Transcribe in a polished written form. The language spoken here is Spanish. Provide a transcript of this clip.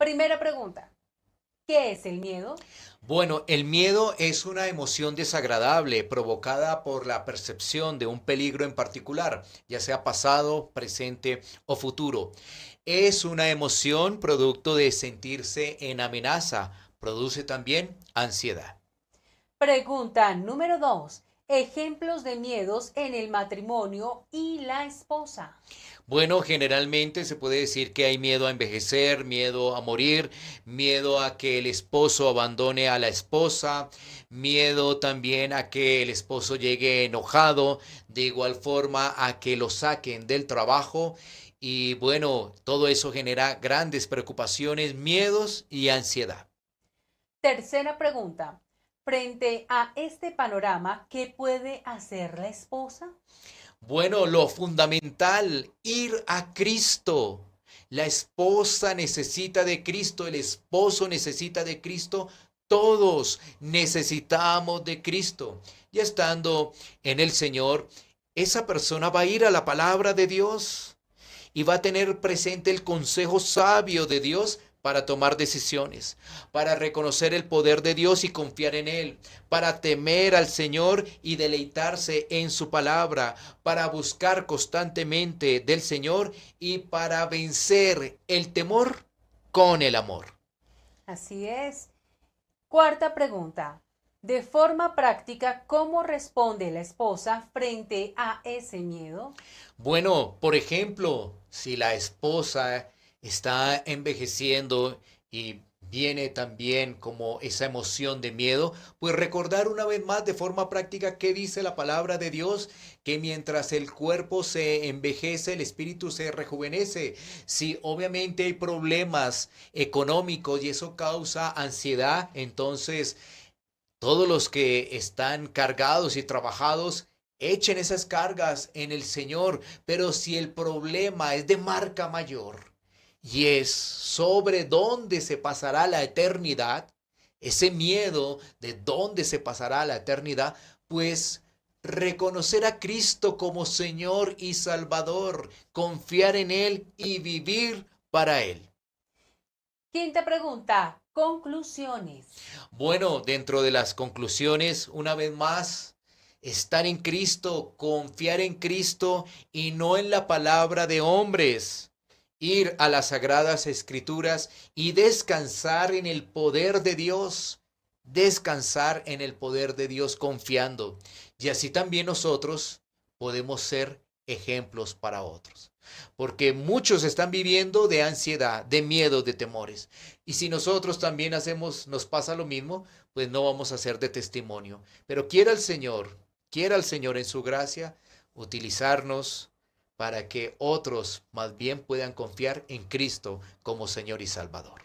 Primera pregunta, ¿qué es el miedo? Bueno, el miedo es una emoción desagradable provocada por la percepción de un peligro en particular, ya sea pasado, presente o futuro. Es una emoción producto de sentirse en amenaza. Produce también ansiedad. Pregunta número 2, ejemplos de miedos en el matrimonio y la esposa. Bueno, generalmente se puede decir que hay miedo a envejecer, miedo a morir, miedo a que el esposo abandone a la esposa, miedo también a que el esposo llegue enojado, de igual forma a que lo saquen del trabajo. Y bueno, todo eso genera grandes preocupaciones, miedos y ansiedad. Tercera pregunta, frente a este panorama, ¿qué puede hacer la esposa? Bueno, lo fundamental, ir a Cristo. La esposa necesita de Cristo, el esposo necesita de Cristo, todos necesitamos de Cristo. Y estando en el Señor, esa persona va a ir a la palabra de Dios y va a tener presente el consejo sabio de Dios para tomar decisiones, para reconocer el poder de Dios y confiar en Él, para temer al Señor y deleitarse en su palabra, para buscar constantemente del Señor y para vencer el temor con el amor. Así es. Cuarta pregunta, de forma práctica, ¿cómo responde la esposa frente a ese miedo? Bueno, por ejemplo, si la esposa está envejeciendo y viene también como esa emoción de miedo, pues recordar una vez más de forma práctica qué dice la palabra de Dios, que mientras el cuerpo se envejece, el espíritu se rejuvenece. Si obviamente hay problemas económicos y eso causa ansiedad, entonces todos los que están cargados y trabajados, echen esas cargas en el Señor. Pero si el problema es de marca mayor y es sobre dónde se pasará la eternidad, ese miedo de dónde se pasará la eternidad, pues reconocer a Cristo como Señor y Salvador, confiar en Él y vivir para Él. Quinta pregunta, conclusiones. Bueno, dentro de las conclusiones, una vez más, estar en Cristo, confiar en Cristo y no en la palabra de hombres. Ir a las sagradas escrituras y descansar en el poder de Dios. Descansar en el poder de Dios confiando. Y así también nosotros podemos ser ejemplos para otros. Porque muchos están viviendo de ansiedad, de miedo, de temores. Y si nosotros también nos pasa lo mismo, pues no vamos a ser de testimonio. Pero quiera el Señor en su gracia utilizarnos para que otros más bien puedan confiar en Cristo como Señor y Salvador.